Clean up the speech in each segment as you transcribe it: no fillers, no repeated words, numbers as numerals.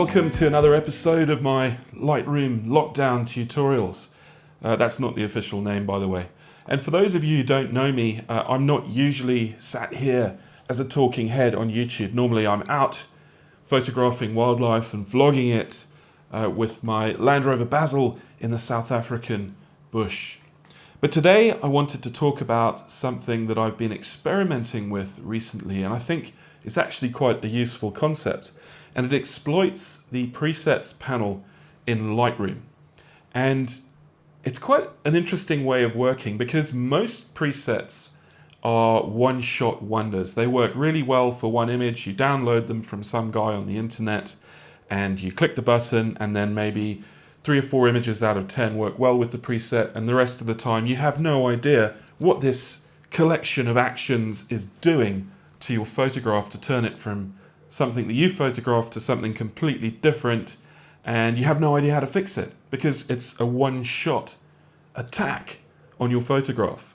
welcome to another episode of my Lightroom lockdown tutorials. That's not the official name, by the way. And for those of you who don't know me, I'm not usually sat here as a talking head on YouTube. Normally I'm out photographing wildlife and vlogging it with my Land Rover Basil in the South African bush. But today I wanted to talk about something that I've been experimenting with recently, and I think it's actually quite a useful concept. And it exploits the presets panel in Lightroom. And it's quite an interesting way of working because most presets are one-shot wonders. They work really well for one image. You download them from some guy on the internet and you click the button, and then maybe 3 or 4 images out of 10 work well with the preset, and the rest of the time you have no idea what this collection of actions is doing to your photograph to turn it from something that you photographed to something completely different, and you have no idea how to fix it because it's a one-shot attack on your photograph.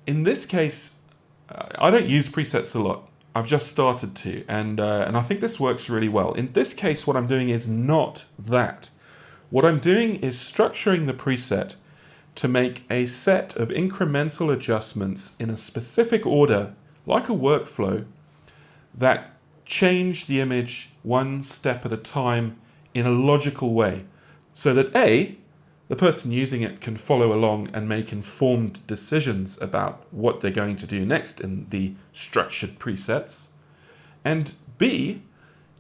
In this case, I don't use presets a lot. I've just started to, and I think this works really well. In this case, what I'm doing is not that. What I'm doing is structuring the preset to make a set of incremental adjustments in a specific order, like a workflow, that change the image one step at a time in a logical way, so that A, the person using it can follow along and make informed decisions about what they're going to do next in the structured presets, and B,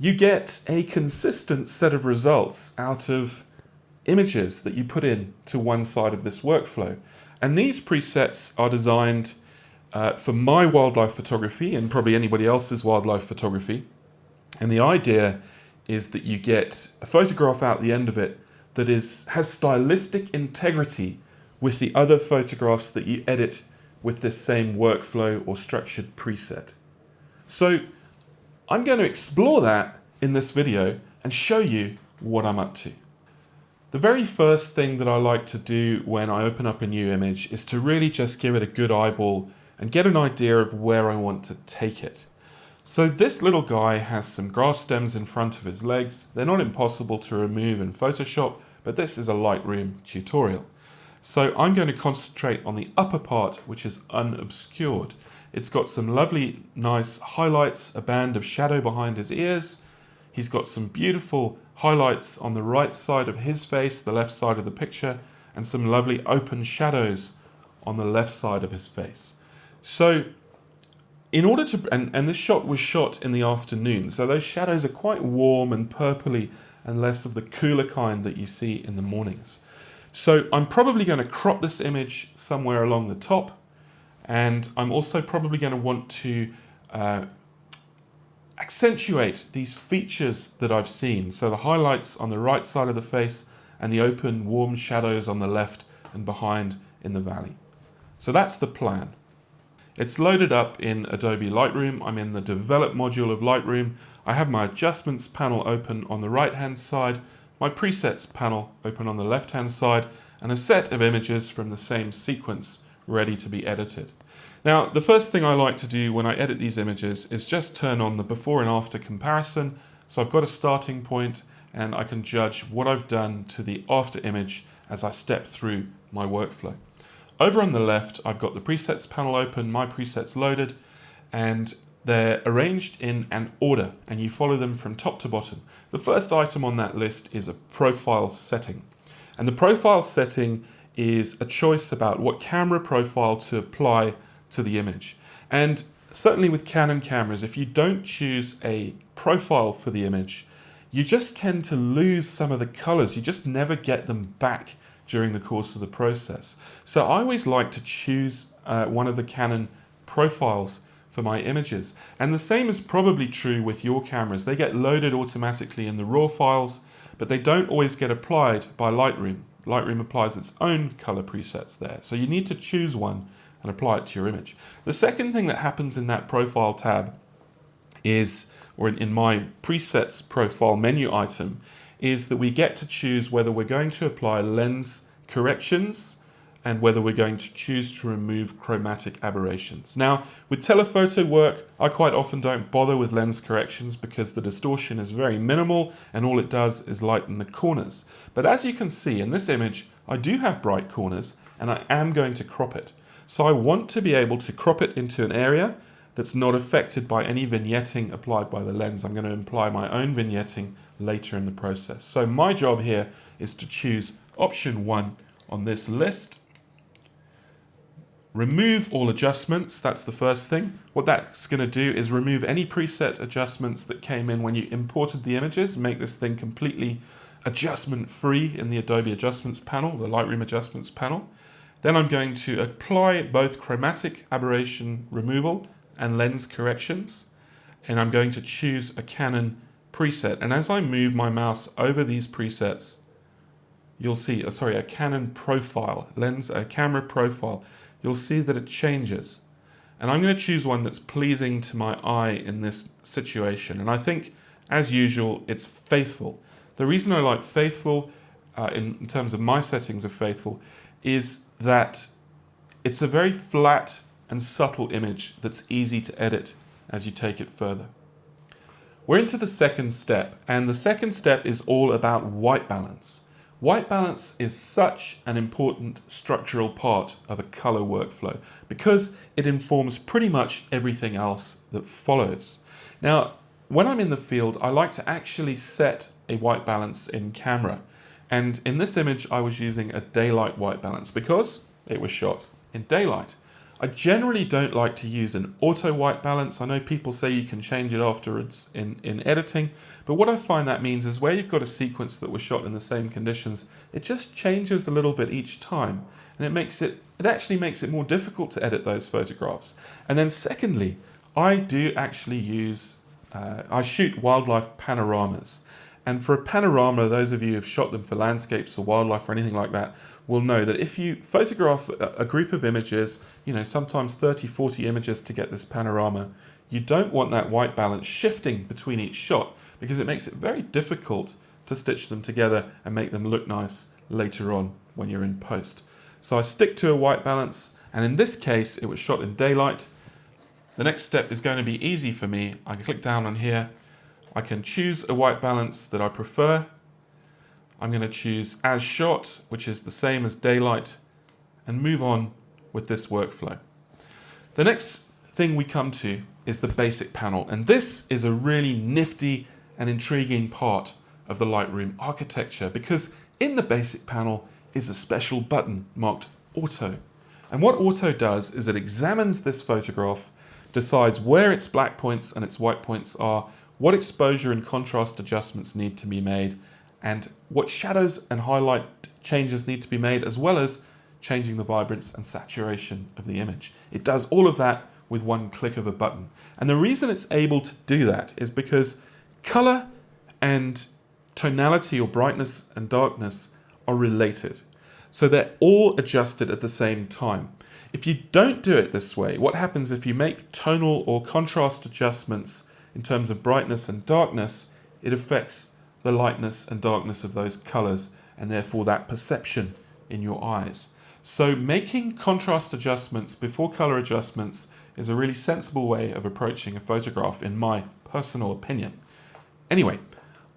you get a consistent set of results out of images that you put in to one side of this workflow. And these presets are designed for my wildlife photography and probably anybody else's wildlife photography. And the idea is that you get a photograph out the end of it that has stylistic integrity with the other photographs that you edit with this same workflow or structured preset. So I'm going to explore that in this video and show you what I'm up to. The very first thing that I like to do when I open up a new image is to really just give it a good eyeball and get an idea of where I want to take it. So this little guy has some grass stems in front of his legs. They're not impossible to remove in Photoshop, but this is a Lightroom tutorial. So I'm going to concentrate on the upper part, which is unobscured. It's got some lovely, nice highlights, a band of shadow behind his ears. He's got some beautiful highlights on the right side of his face, the left side of the picture, and some lovely open shadows on the left side of his face. So in order to, and this shot was shot in the afternoon, so those shadows are quite warm and purpley and less of the cooler kind that you see in the mornings. So I'm probably going to crop this image somewhere along the top, and I'm also probably going to want to accentuate these features that I've seen. So the highlights on the right side of the face and the open warm shadows on the left and behind in the valley. So that's the plan. It's loaded up in Adobe Lightroom. I'm in the Develop module of Lightroom. I have my Adjustments panel open on the right-hand side, my Presets panel open on the left-hand side, and a set of images from the same sequence ready to be edited. Now, the first thing I like to do when I edit these images is just turn on the before and after comparison. So I've got a starting point and I can judge what I've done to the after image as I step through my workflow. Over on the left, I've got the presets panel open, my presets loaded, and they're arranged in an order, and you follow them from top to bottom. The first item on that list is a profile setting. And the profile setting is a choice about what camera profile to apply to the image. And certainly with Canon cameras, if you don't choose a profile for the image, you just tend to lose some of the colors. You just never get them back during the course of the process. So I always like to choose one of the Canon profiles for my images. And the same is probably true with your cameras. They get loaded automatically in the raw files, but they don't always get applied by Lightroom. Lightroom applies its own color presets there. So you need to choose one and apply it to your image. The second thing that happens in that profile tab is, or in my presets profile menu item, is that we get to choose whether we're going to apply lens corrections and whether we're going to choose to remove chromatic aberrations. Now, with telephoto work, I quite often don't bother with lens corrections because the distortion is very minimal and all it does is lighten the corners. But as you can see in this image, I do have bright corners and I am going to crop it. So I want to be able to crop it into an area that's not affected by any vignetting applied by the lens. I'm going to apply my own vignetting later in the process. So my job here is to choose option 1 on this list. Remove all adjustments, that's the first thing. What that's going to do is remove any preset adjustments that came in when you imported the images, make this thing completely adjustment free in the Adobe Adjustments panel, the Lightroom Adjustments panel. Then I'm going to apply both chromatic aberration removal and lens corrections, and I'm going to choose a Canon preset. And as I move my mouse over these presets, you'll see, a Canon profile, camera profile, you'll see that it changes. And I'm going to choose one that's pleasing to my eye in this situation. And I think, as usual, it's faithful. The reason I like faithful, in terms of my settings of faithful, is that it's a very flat and subtle image that's easy to edit as you take it further. We're into the second step, and the second step is all about white balance. White balance is such an important structural part of a color workflow because it informs pretty much everything else that follows. Now, when I'm in the field, I like to actually set a white balance in camera. And in this image, I was using a daylight white balance because it was shot in daylight. I generally don't like to use an auto white balance. I know people say you can change it afterwards in editing, but what I find that means is where you've got a sequence that was shot in the same conditions, it just changes a little bit each time, and it actually makes it more difficult to edit those photographs. And then secondly, I do actually use, I shoot wildlife panoramas. And for a panorama, those of you who have shot them for landscapes or wildlife or anything like that will know that if you photograph a group of images, sometimes 30, 40 images to get this panorama, you don't want that white balance shifting between each shot because it makes it very difficult to stitch them together and make them look nice later on when you're in post. So I stick to a white balance, and in this case, it was shot in daylight. The next step is going to be easy for me. I can click down on here. I can choose a white balance that I prefer. I'm going to choose as shot, which is the same as daylight, and move on with this workflow. The next thing we come to is the basic panel, and this is a really nifty and intriguing part of the Lightroom architecture because in the basic panel is a special button marked Auto. And what Auto does is it examines this photograph, decides where its black points and its white points are, what exposure and contrast adjustments need to be made, and what shadows and highlight changes need to be made, as well as changing the vibrance and saturation of the image. It does all of that with one click of a button. And the reason it's able to do that is because color and tonality or brightness and darkness are related. So they're all adjusted at the same time. If you don't do it this way, what happens if you make tonal or contrast adjustments in terms of brightness and darkness, it affects the lightness and darkness of those colors and therefore that perception in your eyes. So making contrast adjustments before color adjustments is a really sensible way of approaching a photograph in my personal opinion. Anyway,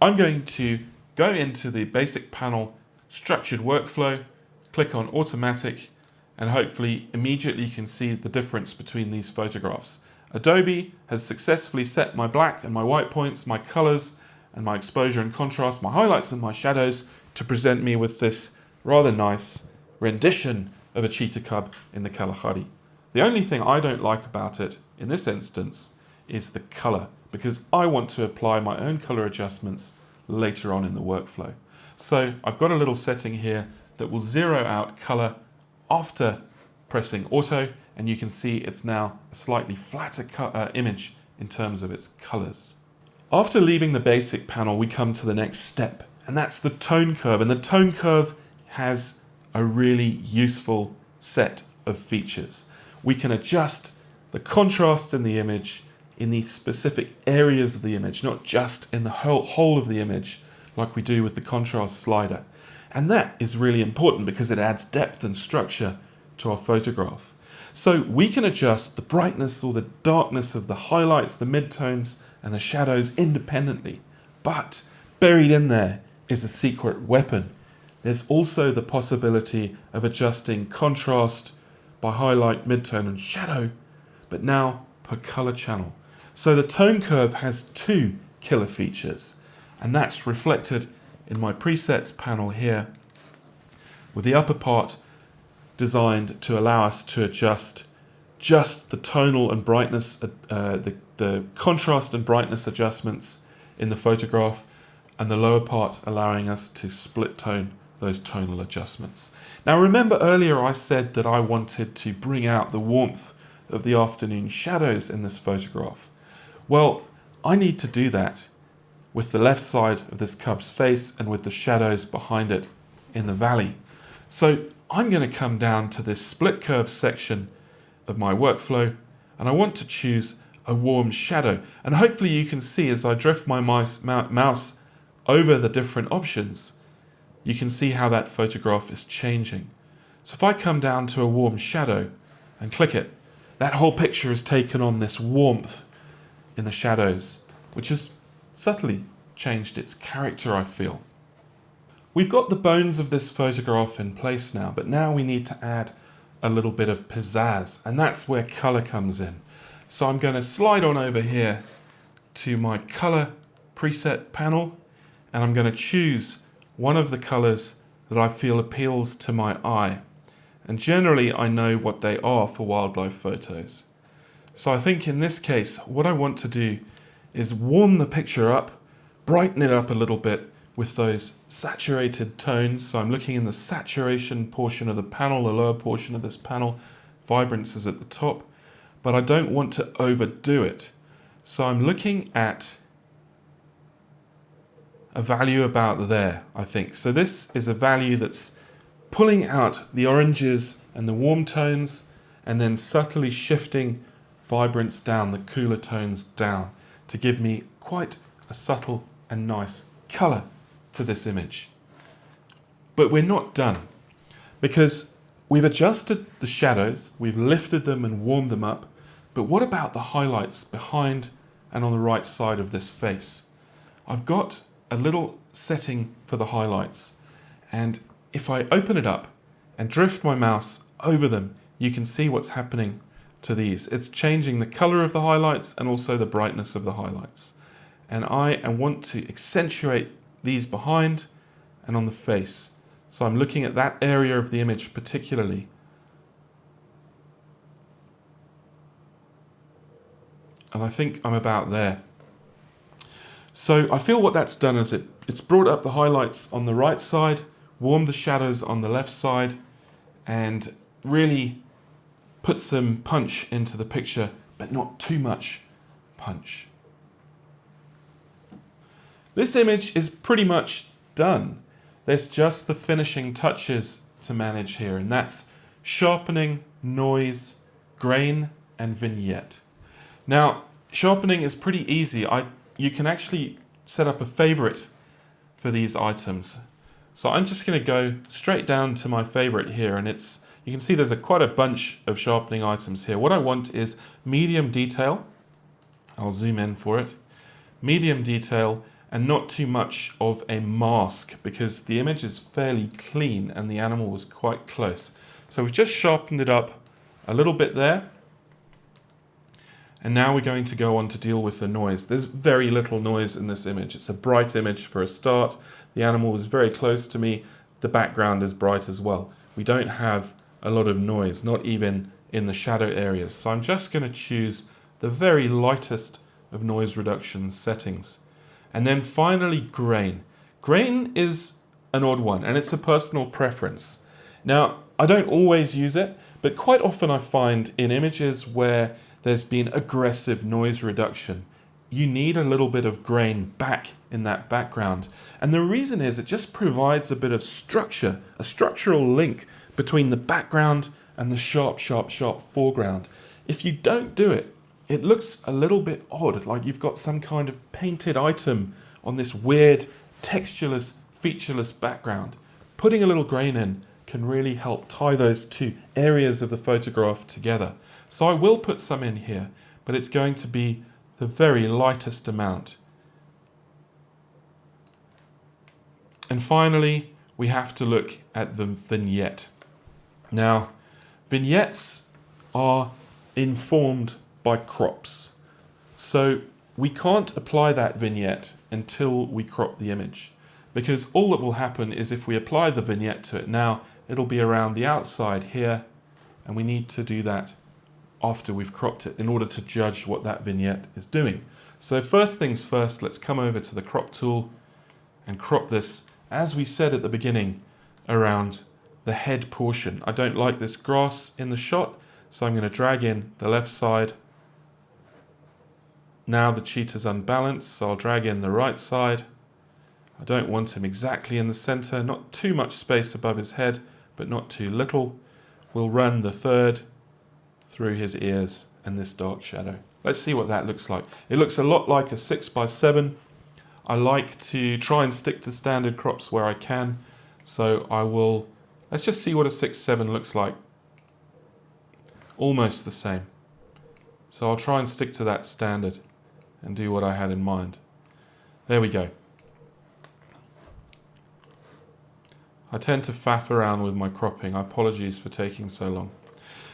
I'm going to go into the basic panel structured workflow, click on automatic, and hopefully immediately you can see the difference between these photographs. Adobe has successfully set my black and my white points, my colors and my exposure and contrast, my highlights and my shadows to present me with this rather nice rendition of a cheetah cub in the Kalahari. The only thing I don't like about it in this instance is the color, because I want to apply my own color adjustments later on in the workflow. So I've got a little setting here that will zero out color after pressing auto, and you can see it's now a slightly flatter image in terms of its colors. After leaving the basic panel, we come to the next step, and that's the tone curve. And the tone curve has a really useful set of features. We can adjust the contrast in the image in the specific areas of the image, not just in the whole of the image like we do with the contrast slider. And that is really important because it adds depth and structure to our photograph. So we can adjust the brightness or the darkness of the highlights, the midtones, and the shadows independently. But buried in there is a secret weapon. There's also the possibility of adjusting contrast by highlight, midtone, and shadow, but now per color channel. So the tone curve has two killer features, and that's reflected in my presets panel here, with the upper part designed to allow us to adjust just the tonal and brightness, the contrast and brightness adjustments in the photograph, and the lower part allowing us to split tone those tonal adjustments. Now remember earlier I said that I wanted to bring out the warmth of the afternoon shadows in this photograph. Well, I need to do that with the left side of this cub's face and with the shadows behind it in the valley. So I'm going to come down to this split curve section of my workflow, and I want to choose a warm shadow. And hopefully you can see as I drift my mouse over the different options, you can see how that photograph is changing. So if I come down to a warm shadow and click it, that whole picture is taken on this warmth in the shadows, which has subtly changed its character, I feel. We've got the bones of this photograph in place now, but now we need to add a little bit of pizzazz, and that's where color comes in. So I'm going to slide on over here to my color preset panel, and I'm going to choose one of the colors that I feel appeals to my eye. And generally I know what they are for wildlife photos. So I think in this case, what I want to do is warm the picture up, brighten it up a little bit with those saturated tones. So I'm looking in the saturation portion of the panel, the lower portion of this panel. Vibrance is at the top, but I don't want to overdo it. So I'm looking at a value about there, I think. So this is a value that's pulling out the oranges and the warm tones and then subtly shifting vibrance down, the cooler tones down, to give me quite a subtle and nice color to this image. But we're not done, because we've adjusted the shadows, we've lifted them and warmed them up, but what about the highlights behind and on the right side of this face? I've got a little setting for the highlights, and if I open it up and drift my mouse over them, you can see what's happening to these. It's changing the color of the highlights and also the brightness of the highlights. And I want to accentuate these behind and on the face. So I'm looking at that area of the image particularly. And I think I'm about there. So I feel what that's done is it's brought up the highlights on the right side, warmed the shadows on the left side, and really put some punch into the picture, but not too much punch. This image is pretty much done. There's just the finishing touches to manage here, and that's sharpening, noise, grain, and vignette. Now, sharpening is pretty easy. You can actually set up a favorite for these items. So I'm just going to go straight down to my favorite here, and you can see there's quite a bunch of sharpening items here. What I want is medium detail. I'll zoom in for it. Medium detail and not too much of a mask, because the image is fairly clean and the animal was quite close. So we've just sharpened it up a little bit there. And now we're going to go on to deal with the noise. There's very little noise in this image. It's a bright image for a start. The animal was very close to me. The background is bright as well. We don't have a lot of noise, not even in the shadow areas. So I'm just going to choose the very lightest of noise reduction settings. And then finally, grain. Grain is an odd one, and it's a personal preference. Now, I don't always use it, but quite often I find in images where there's been aggressive noise reduction, you need a little bit of grain back in that background. And the reason is it just provides a bit of structure, a structural link between the background and the sharp, sharp, sharp foreground. If you don't do it, it looks a little bit odd, like you've got some kind of painted item on this weird, textureless, featureless background. putting a little grain in can really help tie those two areas of the photograph together. So I will put some in here, but it's going to be the very lightest amount. And finally, we have to look at the vignette. Now, vignettes are informed by crops. So we can't apply that vignette until we crop the image, because all that will happen is if we apply the vignette to it now, it'll be around the outside here, and we need to do that after we've cropped it in order to judge what that vignette is doing. So first things first, let's come over to the crop tool and crop this, as we said at the beginning, around the head portion. I don't like this grass in the shot, so I'm going to drag in the left side. Now the cheetah's unbalanced, so I'll drag in the right side. I don't want him exactly in the center, not too much space above his head, but not too little. We'll run the third through his ears and this dark shadow. Let's see what that looks like. It looks a lot like a 6x7. I like to try and stick to standard crops where I can, so I will, let's just see what a 6x7 looks like. Almost the same. So I'll try and stick to that standard and do what I had in mind. There we go. I tend to faff around with my cropping. Apologies for taking so long.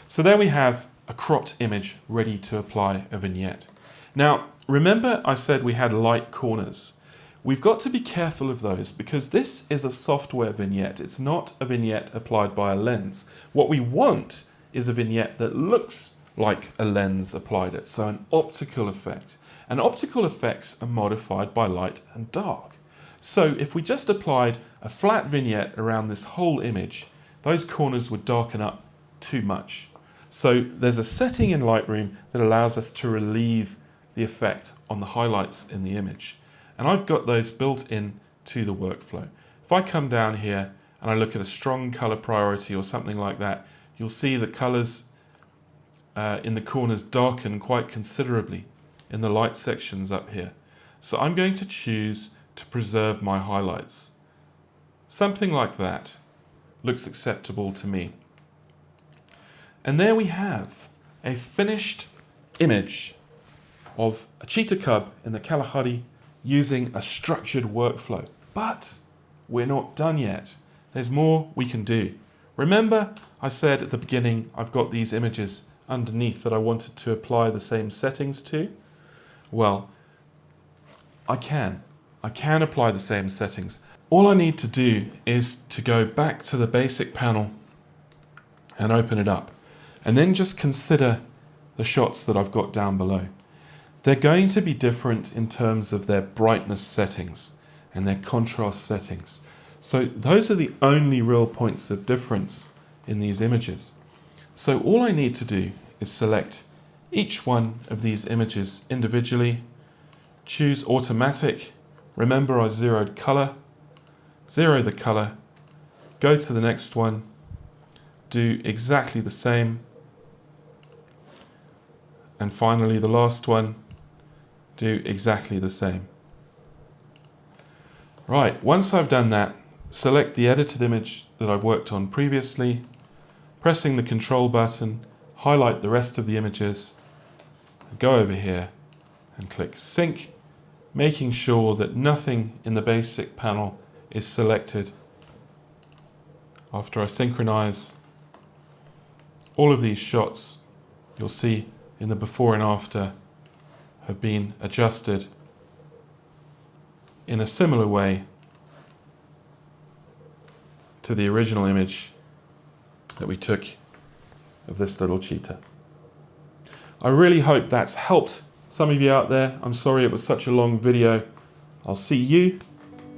So there we have a cropped image ready to apply a vignette. Now, remember I said we had light corners. We've got to be careful of those because this is a software vignette. It's not a vignette applied by a lens. What we want is a vignette that looks like a lens applied it, so an optical effect. And optical effects are modified by light and dark. So if we just applied a flat vignette around this whole image, those corners would darken up too much. So there's a setting in Lightroom that allows us to relieve the effect on the highlights in the image. And I've got those built in to the workflow. If I come down here and I look at a strong color priority or something like that, you'll see the colors in the corners darken quite considerably in the light sections up here. So I'm going to choose to preserve my highlights. Something like that looks acceptable to me. And there we have a finished image of a cheetah cub in the Kalahari using a structured workflow. But we're not done yet. There's more we can do. Remember, I said at the beginning, I've got these images underneath that I wanted to apply the same settings to. Well, I can apply the same settings. All I need to do is to go back to the basic panel and open it up. And then just consider the shots that I've got down below. They're going to be different in terms of their brightness settings and their contrast settings. So those are the only real points of difference in these images. So all I need to do is select each one of these images individually, choose automatic. Remember I zeroed color, zero the color, go to the next one, do exactly the same, and finally the last one, do exactly the same. Right, once I've done that, select the edited image that I've worked on previously, pressing the control button, highlight the rest of the images, go over here and click sync, making sure that nothing in the basic panel is selected. After I synchronize all of these shots, you'll see in the before and after have been adjusted in a similar way to the original image that we took of this little cheetah. I really hope that's helped some of you out there. I'm sorry it was such a long video. I'll see you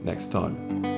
next time.